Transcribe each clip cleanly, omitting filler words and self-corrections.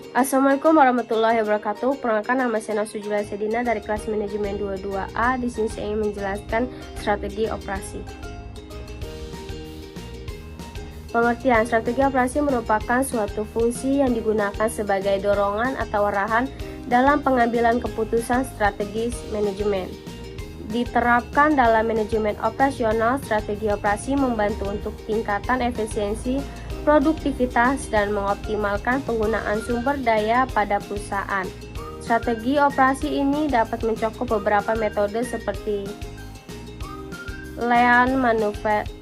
Assalamualaikum warahmatullahi wabarakatuh. Perkenalkan, nama saya Nasujula Sedina dari kelas manajemen 22A. Di sini saya ingin menjelaskan strategi operasi. Pengertian strategi operasi merupakan suatu fungsi yang digunakan sebagai dorongan atau arahan dalam pengambilan keputusan strategis manajemen. Diterapkan dalam manajemen operasional, strategi operasi membantu untuk tingkatan efisiensi, produktivitas, dan mengoptimalkan penggunaan sumber daya pada perusahaan. Strategi operasi ini dapat mencakup beberapa metode seperti Lean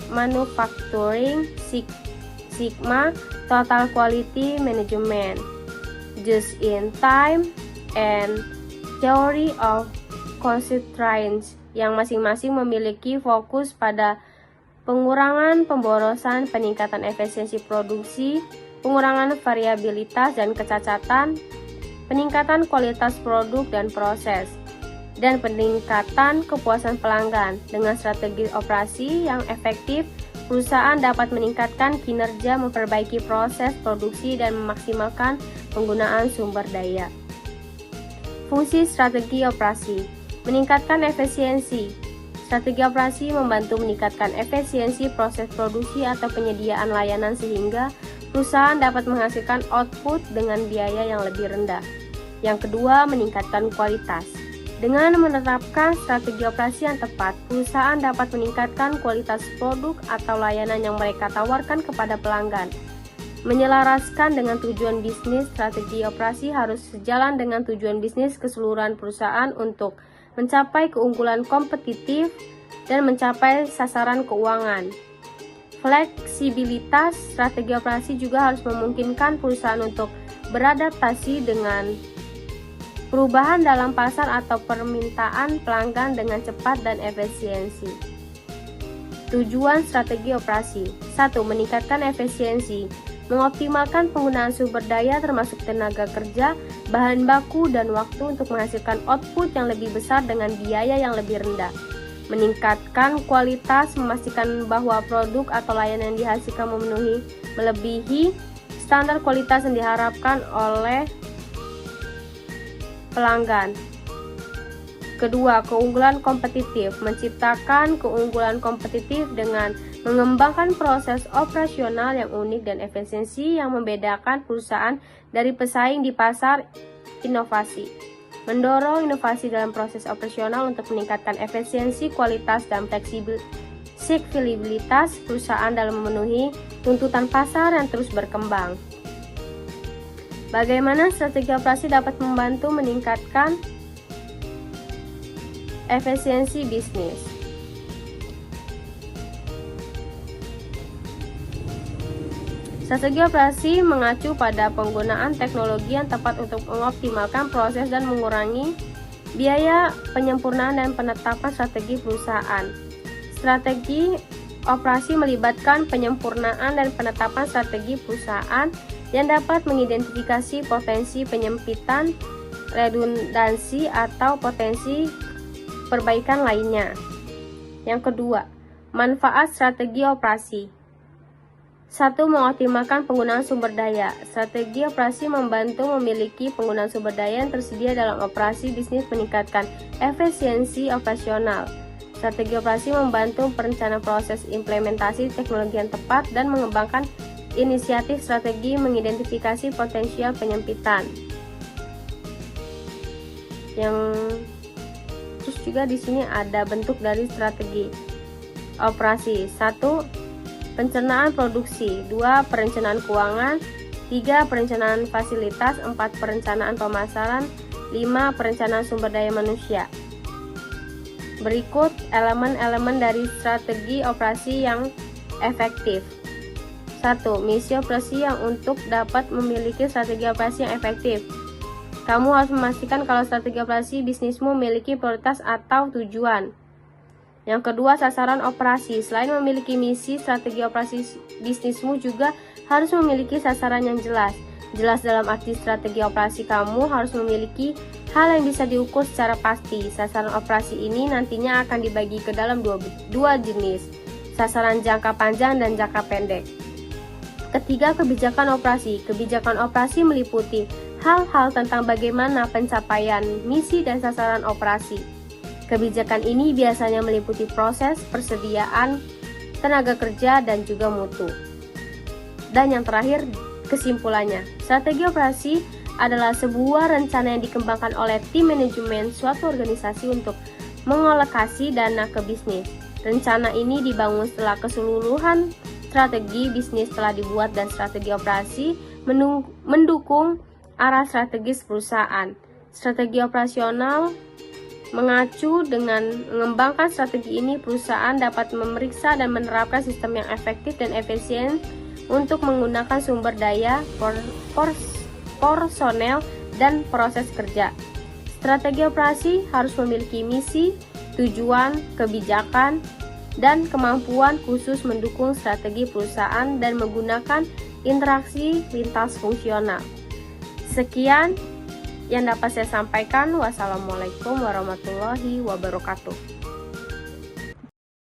Manufacturing, Six Sigma, Total Quality Management, Just in Time, and Theory of Constraints, yang masing-masing memiliki fokus pada pengurangan pemborosan, peningkatan efisiensi produksi, pengurangan variabilitas dan kecacatan, peningkatan kualitas produk dan proses, dan peningkatan kepuasan pelanggan. Dengan strategi operasi yang efektif, perusahaan dapat meningkatkan kinerja, memperbaiki proses produksi, dan memaksimalkan penggunaan sumber daya. Fungsi strategi operasi: meningkatkan efisiensi. Strategi operasi membantu meningkatkan efisiensi proses produksi atau penyediaan layanan sehingga perusahaan dapat menghasilkan output dengan biaya yang lebih rendah. Yang kedua, meningkatkan kualitas. Dengan menerapkan strategi operasi yang tepat, perusahaan dapat meningkatkan kualitas produk atau layanan yang mereka tawarkan kepada pelanggan. Menyelaraskan dengan tujuan bisnis, strategi operasi harus sejalan dengan tujuan bisnis keseluruhan perusahaan untuk mencapai keunggulan kompetitif dan mencapai sasaran keuangan. Fleksibilitas strategi operasi juga harus memungkinkan perusahaan untuk beradaptasi dengan perubahan dalam pasar atau permintaan pelanggan dengan cepat dan efisiensi. Tujuan strategi operasi: 1. Meningkatkan efisiensi, mengoptimalkan penggunaan sumber daya termasuk tenaga kerja, bahan baku, dan waktu untuk menghasilkan output yang lebih besar dengan biaya yang lebih rendah. Meningkatkan kualitas, memastikan bahwa produk atau layanan yang dihasilkan melebihi standar kualitas yang diharapkan oleh pelanggan. Kedua, keunggulan kompetitif, menciptakan keunggulan kompetitif dengan mengembangkan proses operasional yang unik dan efisiensi yang membedakan perusahaan dari pesaing di pasar. Inovasi, mendorong inovasi dalam proses operasional untuk meningkatkan efisiensi, kualitas, dan fleksibilitas perusahaan dalam memenuhi tuntutan pasar yang terus berkembang. Bagaimana strategi operasi dapat membantu meningkatkan efisiensi bisnis? Strategi operasi mengacu pada penggunaan teknologi yang tepat untuk mengoptimalkan proses dan mengurangi biaya penyempurnaan dan penetapan strategi perusahaan. Strategi operasi melibatkan penyempurnaan dan penetapan strategi perusahaan yang dapat mengidentifikasi potensi penyempitan, redundansi, atau potensi perbaikan lainnya. Yang kedua, manfaat strategi operasi. 1. Mengoptimalkan penggunaan sumber daya. Strategi operasi membantu memiliki penggunaan sumber daya yang tersedia dalam operasi bisnis, meningkatkan efisiensi operasional. Strategi operasi membantu perencanaan proses implementasi teknologi yang tepat dan mengembangkan inisiatif strategi mengidentifikasi potensial penyempitan. Terus juga di sini ada bentuk dari strategi operasi. 1. Perencanaan produksi. 2. Perencanaan keuangan. 3. Perencanaan fasilitas. 4. Perencanaan pemasaran. 5. Perencanaan sumber daya manusia. Berikut elemen-elemen dari strategi operasi yang efektif. 1. Misi operasi yang untuk dapat memiliki strategi operasi yang efektif, kamu harus memastikan kalau strategi operasi bisnismu memiliki prioritas atau tujuan. Yang kedua, sasaran operasi. Selain memiliki misi, strategi operasi bisnismu juga harus memiliki sasaran yang jelas. Jelas dalam arti strategi operasi kamu harus memiliki hal yang bisa diukur secara pasti. Sasaran operasi ini nantinya akan dibagi ke dalam dua jenis, sasaran jangka panjang dan jangka pendek. Ketiga, kebijakan operasi. Kebijakan operasi meliputi hal-hal tentang bagaimana pencapaian misi dan sasaran operasi. Kebijakan ini biasanya meliputi proses, persediaan, tenaga kerja, dan juga mutu. Dan yang terakhir, kesimpulannya. Strategi operasi adalah sebuah rencana yang dikembangkan oleh tim manajemen suatu organisasi untuk mengalokasi dana ke bisnis. Rencana ini dibangun setelah keseluruhan strategi bisnis telah dibuat dan strategi operasi mendukung arah strategis perusahaan. Strategi operasional mengacu dengan mengembangkan strategi ini, perusahaan dapat memeriksa dan menerapkan sistem yang efektif dan efisien untuk menggunakan sumber daya, personel, dan proses kerja. Strategi operasi harus memiliki misi, tujuan, kebijakan, dan kemampuan khusus mendukung strategi perusahaan dan menggunakan interaksi lintas fungsional. Sekian yang dapat saya sampaikan. Wassalamualaikum warahmatullahi wabarakatuh.